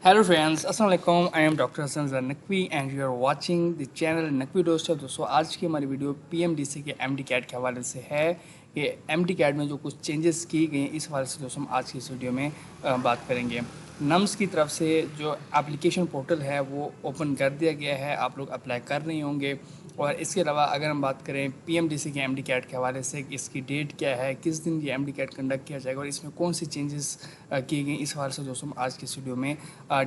Hello friends, Assalamualaikum. I am Dr. Hassan Naqvi and you are watching the channel Naqvi दोस्तों। आज की हमारी video PMDC के MD cat के हवाले से है। ये एमडी कैट में जो कुछ चेंजेस की गई इस हवाले से दोस्तों हम आज की इस वीडियो में बात करेंगे। नम्स की तरफ से जो एप्लीकेशन पोर्टल है वो ओपन कर दिया गया है, आप लोग अप्लाई कर रहे होंगे। और इसके अलावा अगर हम बात करें पीएमडीसी के एमडी कैट के हवाले से कि इसकी डेट क्या है, किस दिन ये एमडी कैट कंडक्ट किया जाएगा और इसमें कौन सी चेंजेस की गई, इस हवाले से दोस्तों हम आज की इस वीडियो में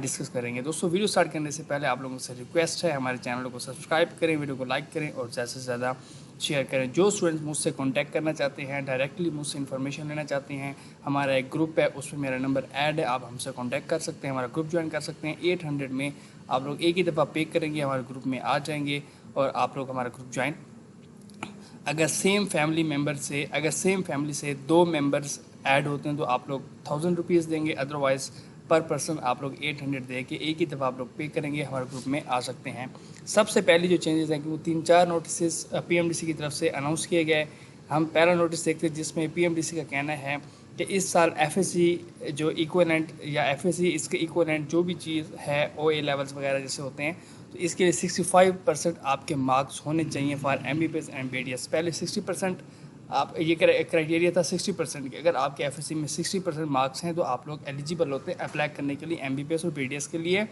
डिस्कस करेंगे। दोस्तों वीडियो स्टार्ट करने से पहले आप लोगों से रिक्वेस्ट है, हमारे चैनल को सब्सक्राइब करें, वीडियो को लाइक करें और ज़्यादा से ज़्यादा शेयर करें। जो स्टूडेंट्स मुझसे कांटेक्ट करना चाहते हैं, डायरेक्टली मुझसे इन्फॉर्मेशन लेना चाहते हैं, हमारा एक ग्रुप है, उसमें मेरा नंबर ऐड है, आप हमसे कांटेक्ट कर सकते हैं, हमारा ग्रुप ज्वाइन कर सकते हैं। 800 में आप लोग एक ही दफ़ा पे करेंगे, हमारे ग्रुप में आ जाएंगे और आप लोग हमारा ग्रुप ज्वाइन। अगर सेम फैमिली से 2 मेंबर्स ऐड होते हैं तो आप लोग 1000 रुपीज़ देंगे, अदरवाइज़ पर पर्सन आप लोग 800 दे के एक ही दफ़ा आप लोग पे करेंगे, हमारे ग्रुप में आ सकते हैं। सबसे पहले जो चेंजेस हैं कि वो 3-4 नोटिस पीएमडीसी की तरफ से अनाउंस किए गए। हम पहला नोटिस देखते हैं जिसमें पीएमडीसी का कहना है कि इस साल एफएससी जो इक्विवेलेंट या एफएससी इसके इक्विवेलेंट जो भी चीज़ है ओए लेवल्स वगैरह जैसे होते हैं, तो इसके लिए 65% आपके मार्क्स होने चाहिए फॉर एमबीबीएस एंड बीडीएस। पहले 60% आप ये क्राइटेरिया था 60% की। अगर आपके एफएससी में 60% मार्क्स हैं तो आप लोग एलिजिबल होते हैं अप्लाई करने के लिए एमबीबीएस और बीडीएस के लिए।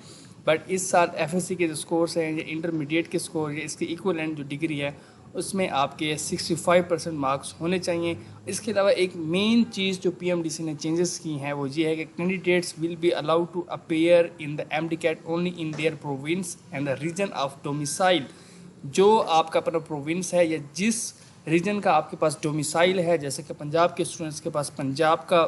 बट इस साल एफएससी के जो स्कोर्स हैं, या इंटरमीडिएट के स्कोर या इसके इक्विवेलेंट जो डिग्री है उसमें आपके 65% मार्क्स होने चाहिए। इसके अलावा एक मेन चीज़ जो पीएमडीसी ने चेंजेस की हैं वो ये है कि candidates will be allowed to appear in the MDCAT only in their province and the region of domicile. जो आपका अपना प्रोविंस है या जिस रीजन का आपके पास डोमिसाइल है, जैसे कि पंजाब के स्टूडेंट्स के पास पंजाब का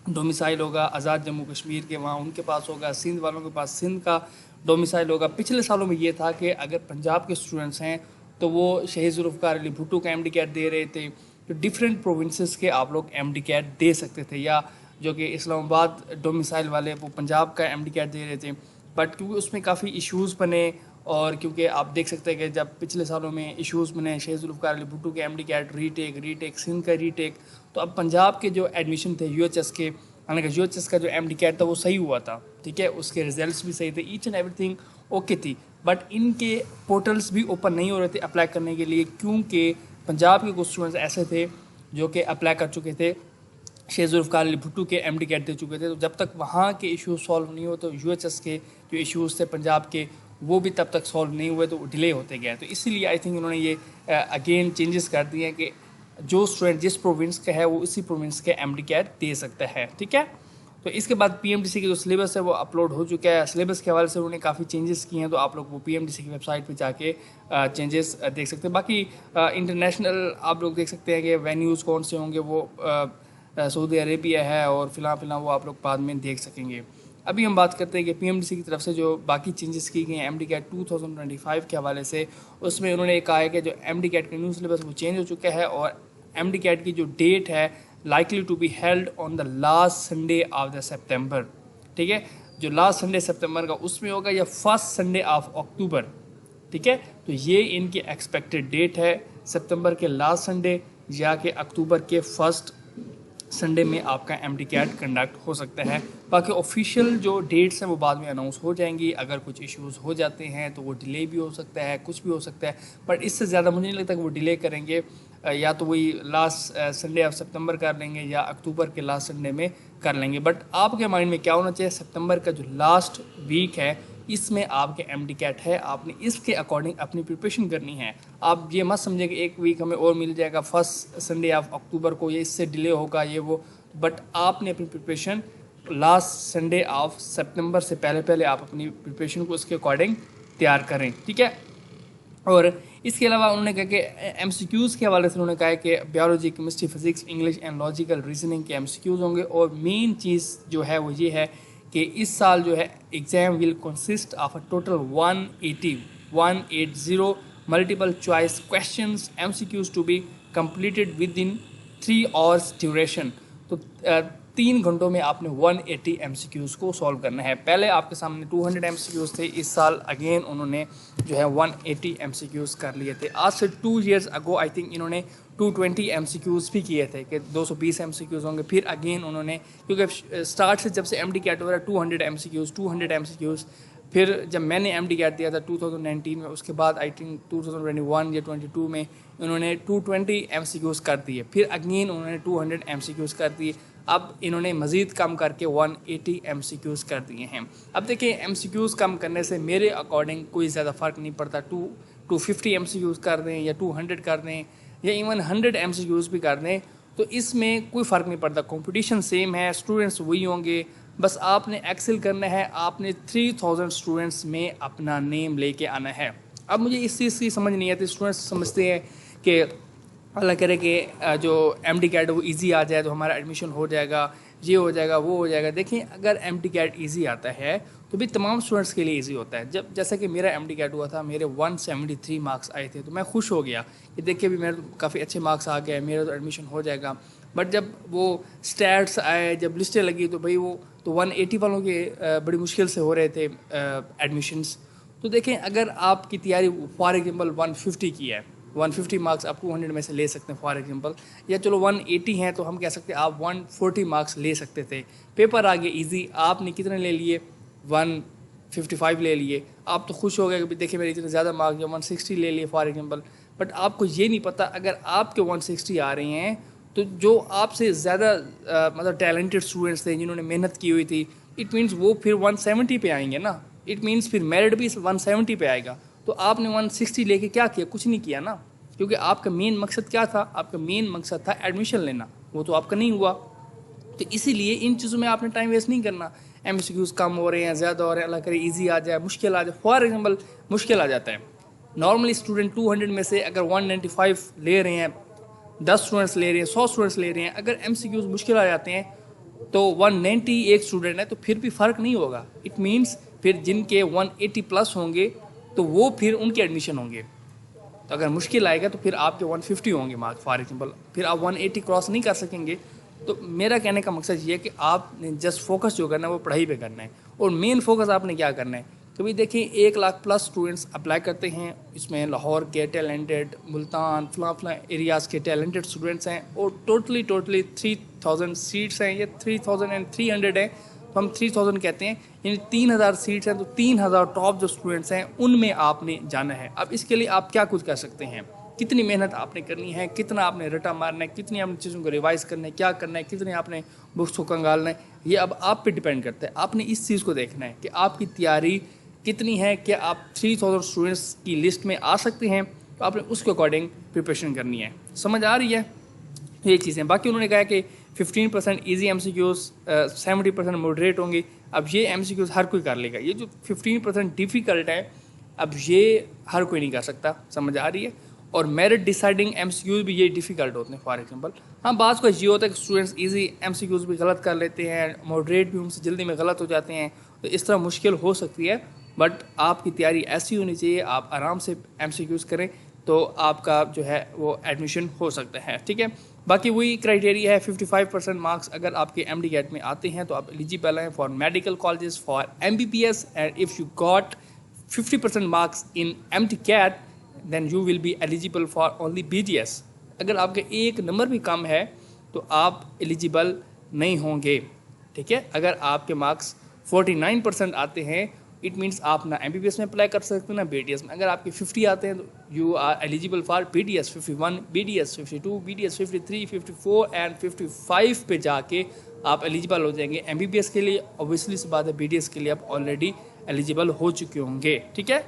डोमिसाइल होगा, आज़ाद जम्मू कश्मीर के वहाँ उनके पास होगा, सिंध वालों के पास सिंध का डोमिसाइल होगा। पिछले सालों में ये था कि अगर पंजाब के स्टूडेंट्स हैं तो वो शहीद जुल्फ़िकार अली भुट्टो का एमडी कैट दे रहे थे, तो डिफरेंट प्रोविंसेस के आप लोग एमडी कैट दे सकते थे, या जो कि इस्लामाबाद डोमिसाइल वाले वो पंजाब का एमडी कैट दे रहे थे। बट क्योंकि उसमें काफ़ी इश्यूज़ बने और क्योंकि आप देख सकते हैं कि जब पिछले सालों में इश्यूज़ बने शहीद जुल्फ़िकार अली भुट्टो के एमडी कैट रीटेक सिंध का रीटेक, तो अब पंजाब के जो एडमिशन थे यूएचएस के, हालांकि यूएचएस का जो एमडी कैट था वो सही हुआ था, ठीक है, उसके रिजल्ट्स भी सही थे, ईच एंड एवरीथिंग ओके थी। बट इनके पोर्टल्स भी ओपन नहीं हो रहे थे अप्लाई करने के लिए, क्योंकि पंजाब के कुछ स्टूडेंट्स ऐसे थे जो कि अप्लाई कर चुके थे, शहीद जुल्फ़िकार अली भुट्टो के एमडी कैट दे चुके थे। तो जब तक वहाँ के इश्यूज सॉल्व नहीं हो तो यूएचएस के जो इश्यूज थे पंजाब के वो भी तब तक सॉल्व नहीं हुए, तो डिले होते गए। तो इसीलिए आई थिंक उन्होंने ये अगेन चेंजेस कर दिए हैं कि जो स्टूडेंट जिस प्रोविंस का है वो उसी प्रोविंस के एमडी कैट दे सकता है, ठीक है। तो इसके बाद पीएमडीसी के जो सिलेबस है वो अपलोड हो चुका है। सिलेबस के हवाले से उन्होंने काफ़ी चेंजेस किए हैं, तो आप लोग वो पीएमडीसी की वेबसाइट पे जाके चेंजेस देख सकते हैं। बाकी इंटरनेशनल आप लोग देख सकते हैं कि वेन्यूज़ कौन से होंगे, वो सऊदी अरेबिया है और फिलहाल वो आप लोग बाद में देख सकेंगे। अभी हम बात करते हैं कि पीएमडीसी की तरफ से जो बाकी चेंजेस की गई हैं एमडी कैट 2025 के हवाले से, उसमें उन्होंने कहा है कि जो एमडी कैट का न्यू सिलेबस वो चेंज हो चुका है और एमडी कैट की जो डेट है likely to be held on the last Sunday of the September, ठीक है, जो लास्ट संडे सितंबर का उसमें होगा या फर्स्ट संडे ऑफ अक्टूबर, ठीक है। तो ये इनकी एक्सपेक्टेड डेट है, सितंबर के लास्ट संडे या कि अक्टूबर के फर्स्ट संडे में आपका एमडी कैट कंडक्ट हो सकता है। बाकी ऑफिशियल जो डेट्स हैं वो बाद में अनाउंस हो जाएंगी। अगर कुछ इश्यूज़ हो जाते हैं तो वो डिले भी हो सकता है, कुछ भी हो सकता है, बट इससे ज़्यादा मुझे नहीं लगता कि वो डिले करेंगे। या तो वही लास्ट संडे ऑफ सितंबर कर लेंगे या अक्टूबर के लास्ट संडे में कर लेंगे। बट आपके माइंड में क्या होना चाहिए, सितंबर का जो लास्ट वीक है इसमें आपके एमडी कैट है, आपने इसके अकॉर्डिंग अपनी प्रिपरेशन करनी है। आप ये मत समझे कि एक वीक हमें और मिल जाएगा फर्स्ट संडे ऑफ अक्टूबर को, ये इससे डिले होगा ये वो, बट आपने अपनी प्रिपरेशन लास्ट संडे ऑफ सितंबर से पहले आप अपनी प्रिपरेशन को उसके अकॉर्डिंग तैयार करें, ठीक है। और इसके अलावा उन्होंने कहा कि एमसीक्यूज़ के हवाले से उन्होंने कहा कि biology, chemistry, physics, English and logical reasoning के एमसीक्यूज़ होंगे। और मेन चीज़ जो है वो ये है कि इस साल जो है exam will consist of a total 180 multiple choice questions MCQs to be completed within 3 hours duration. तो 3 घंटों में आपने 180 MCQs को सॉल्व करना है। पहले आपके सामने 200 MCQs थे, इस साल अगेन उन्होंने जो है 180 MCQs कर लिए थे। आज से 2 years अगो आई थिंक इन्होंने 220 MCQs भी किए थे कि 220 MCQs होंगे। फिर अगेन उन्होंने, क्योंकि स्टार्ट से जब से MD कैट हो रहा है 200 MCQs, फिर जब मैंने MD कैट दिया था 2019 में, उसके बाद आई थिंक 2021 या 22 में इन्होंने 220 MCQs कर दिए। फिर अगेन उन्होंने 200 MCQs कर दिए। अब इन्होंने मज़ीद कम करके 180 MCQs कर दिए हैं। अब देखिए MCQs कम करने से मेरे अकॉर्डिंग कोई ज़्यादा फ़र्क नहीं पड़ता। 250 MCQs कर दें या 200 कर दें या इवन 100 MCQs भी कर दें, तो इसमें कोई फ़र्क नहीं पड़ता। कंपटीशन सेम है, स्टूडेंट्स वही होंगे, बस आपने एक्सेल करना है। आपने 3000 स्टूडेंट्स में अपना नेम लेके आना है। अब मुझे इस चीज़ की समझ नहीं आती। स्टूडेंट्स समझते हैं कि अल्लाह करे कि जो MD कैट वो इजी आ जाए तो हमारा एडमिशन हो जाएगा, ये हो जाएगा, वो हो जाएगा। देखिए अगर MD कैट ईजी आता है तो भी तमाम स्टूडेंट्स के लिए ईजी होता है। जब जैसा कि मेरा MD कैट हुआ था, मेरे 173 मार्क्स आए थे, तो मैं खुश हो गया कि देखिए भी मेरे तो काफ़ी अच्छे मार्क्स आ गए, मेरा तो एडमिशन हो जाएगा। बट जब वो स्टैट्स आए, जब लिस्टें लगी, तो भाई वो तो 180 वालों के बड़ी मुश्किल से हो रहे थे एडमिशन्स। तो देखें अगर आपकी तैयारी फॉर एग्जांपल 150 की है, 150 मार्क्स आप 200 में से ले सकते हैं फॉर एग्जांपल, या चलो 180 हैं तो हम कह सकते हैं आप 140 मार्क्स ले सकते थे। पेपर आ गए ईजी, आपने कितने ले लिए? 155 ले लिए। आप तो खुश हो गए कि देखिए मेरे इतने ज़्यादा मार्क्स, 160 ले लिए फॉर एग्जांपल। बट आपको ये नहीं पता अगर आपके 160 आ रहे हैं तो जो आपसे ज़्यादा मतलब टैलेंटेड स्टूडेंट्स थे जिन्होंने मेहनत की हुई थी, इट मीन्स वो फिर 170 पे आएंगे ना। इट मीन्स फिर मेरिट भी 170 पे आएगा। तो आपने 160 लेके क्या किया? कुछ नहीं किया ना, क्योंकि आपका मेन मकसद क्या था? आपका मेन मकसद था एडमिशन लेना, वो तो आपका नहीं हुआ। तो इसीलिए इन चीज़ों में आपने टाइम वेस्ट नहीं करना। MCQs कम हो रहे हैं, ज़्यादा हो रहे हैं, अल्लाह करे ईजी आ जाए, मुश्किल आ जाए। फॉर एग्जाम्पल मुश्किल आ जाता है, नॉर्मली स्टूडेंट 200 में से अगर 195 ले रहे हैं, 10 स्टूडेंट्स ले रहे हैं, 100 स्टूडेंट्स ले रहे हैं, अगर MCQs मुश्किल आ जाते हैं तो 190 एक स्टूडेंट है तो फिर भी फ़र्क नहीं होगा। इट मीन्स फिर जिनके 180 प्लस होंगे तो वो फिर उनके एडमिशन होंगे। तो अगर मुश्किल आएगा तो फिर आपके 150 होंगे मार्क फॉर एग्जांपल, फिर आप 180 क्रॉस नहीं कर सकेंगे। तो मेरा कहने का मकसद ये है कि आपने जस्ट फोकस जो करना है वो पढ़ाई पे करना है। और मेन फोकस आपने क्या करना है, कभी देखिए 1 लाख प्लस स्टूडेंट्स अप्लाई करते हैं, इसमें लाहौर के टैलेंटेड, मुल्तान, फला एरियाज़ के टैलेंटेड स्टूडेंट्स हैं, और टोटली 3000 सीट्स हैं, ये 3300 हैं, तो हम 3000 कहते हैं, यानी 3000 सीट्स हैं। तो 3000 टॉप जो स्टूडेंट्स हैं उनमें आपने जाना है। अब इसके लिए आप क्या कुछ कर सकते हैं, कितनी मेहनत आपने करनी है, कितना आपने रटा मारना है, कितनी आपने चीज़ों को रिवाइज़ करना है, क्या करना है, कितने आपने बुक्स को कंगालना है, ये अब आप पे डिपेंड करता है। आपने इस चीज़ को देखना है कि आपकी तैयारी कितनी है, कि आप 3000 स्टूडेंट्स की लिस्ट में आ सकते हैं, तो आपने उसके अकॉर्डिंग प्रिपरेशन करनी है। समझ आ रही है ये चीज़ें? बाकी उन्होंने कहा कि 15% ईजी MCQs, 70% मॉडरेट होंगे। अब ये MCQs हर कोई कर लेगा, ये जो 15% डिफ़िकल्ट है अब ये हर कोई नहीं कर सकता। समझ आ रही है? और मेरिट डिसाइडिंग MCQs भी ये डिफ़िकल्ट होते हैं फॉर एग्जांपल। हाँ, बात को ये होता है कि स्टूडेंट्स इजी MCQs भी गलत कर लेते हैं, मॉडरेट भी उनसे जल्दी में गलत हो जाते हैं, तो इस तरह मुश्किल हो सकती है। बट आपकी तैयारी ऐसी होनी चाहिए, आप आराम से MCQs करें तो आपका जो है वो एडमिशन हो सकता है। ठीक है, बाकी वही क्राइटेरिया है, 55% मार्क्स अगर आपके MD कैट में आते हैं तो आप एलिजिबल हैं for medical colleges, for MBBS, and if you got 50% marks in MD CAT then you will be eligible for only BDS। अगर आपके एक नंबर भी कम है तो आप एलिजिबल नहीं होंगे। ठीक है, अगर आपके मार्क्स 49% आते हैं इट मीन्स आप ना MBBS में अप्लाई कर सकते हैं ना BDS में। अगर आपके 50 आते हैं तो you are eligible for BDS 51, BDS 52, BDS 53, 54 and 55 पे जाके आप एलिजिबल हो जाएंगे MBBS के लिए। ऑब्वियसली सी बात है BDS के लिए आप ऑलरेडी एलिजिबल हो चुके होंगे। ठीक है,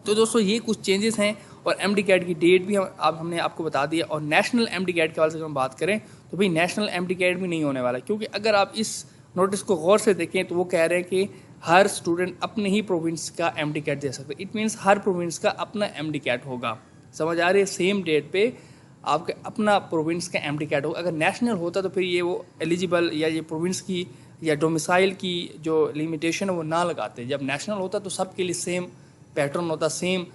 तो दोस्तों ये कुछ चेंजेस हैं, और MD कैट की डेट भी हमने आपको बता दिया। और नेशनल MD कैट के वाले से हम बात करें तो भाई नेशनल MD कैट भी नहीं होने वाला, क्योंकि अगर आप इस नोटिस को गौर से देखें तो वो कह रहे हैं कि हर स्टूडेंट अपने ही प्रोविंस का MD कैट दे सकते हैं। इट मीन्स हर प्रोविंस का अपना MD कैट होगा। समझ आ रही है? सेम डेट पे आपका अपना प्रोविंस का MD कैट होगा। अगर नेशनल होता तो फिर ये वो एलिजिबल या ये प्रोविंस की या डोमिसाइल की जो लिमिटेशन है वो ना लगाते। जब नेशनल होता तो सबके लिए सेम पैटर्न होता, सेम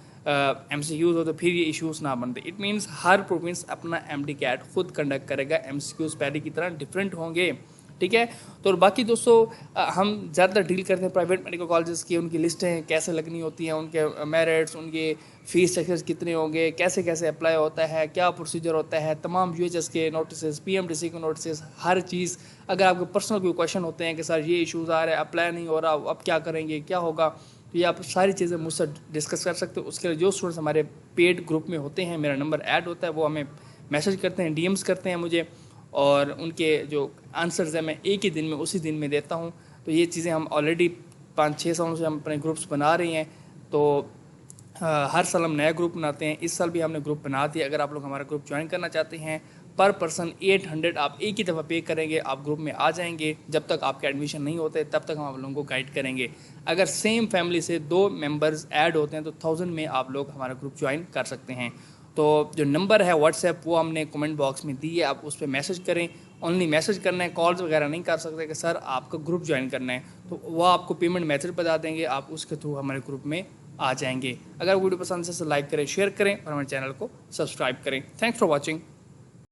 MCQs होते, फिर ये इश्यूज़ ना बनते। इट मीन्स हर प्रोविंस अपना MD कैट खुद कंडक्ट करेगा। MCQs पहले की तरह डिफरेंट होंगे। ठीक है। तो और बाकी दोस्तों हम ज़्यादातर डील करते हैं प्राइवेट मेडिकल कॉलेजेस की, उनकी लिस्टें कैसे लगनी होती हैं, उनके मेरिट्स, उनके फ़ीस स्ट्रक्चर्स कितने होंगे, कैसे कैसे अप्लाई होता है, क्या प्रोसीजर होता है, तमाम यूएचएस के नोटिस, पीएमडीसी के नोटिस, हर चीज़। अगर आपके पर्सनल कोई क्वेश्चन होते हैं कि सर ये इशूज़ आ रहे हैं, अप्लाई नहीं हो रहा, अब क्या करेंगे, क्या होगा, तो ये आप सारी चीज़ें मुझसे डिस्कस कर सकते हो। उसके लिए जो स्टूडेंट्स हमारे पेड ग्रुप में होते हैं, मेरा नंबर ऐड होता है, वो हमें मैसेज करते हैं, डीएम्स करते हैं मुझे, और उनके जो आंसर्स हैं मैं एक ही दिन में, उसी दिन में देता हूँ। तो ये चीज़ें हम ऑलरेडी 5-6 सालों से हम अपने ग्रुप्स बना रहे हैं। तो हर साल हम नया ग्रुप बनाते हैं। इस साल भी हमने ग्रुप बना दिया। अगर आप लोग हमारा ग्रुप ज्वाइन करना चाहते हैं, पर पर्सन 800 आप एक ही दफ़ा पे करेंगे, आप ग्रुप में आ जाएंगे। जब तक आपके एडमिशन नहीं होते तब तक हम आप लोगों को गाइड करेंगे। अगर सेम फैमिली से 2 मेंबर्स ऐड होते हैं तो 1000 में आप लोग हमारा ग्रुप ज्वाइन कर सकते हैं। तो जो नंबर है व्हाट्सएप, वो हमने कमेंट बॉक्स में दी है, आप उस पर मैसेज करें। ओनली मैसेज करना है, कॉल्स वगैरह नहीं कर सकते कि सर आपका ग्रुप ज्वाइन करना है। तो वो आपको पेमेंट मेथड बता देंगे, आप उसके थ्रू हमारे ग्रुप में आ जाएंगे। अगर वीडियो पसंद है तो लाइक करें, शेयर करें और हमारे चैनल को सब्सक्राइब करें। Thanks for watching.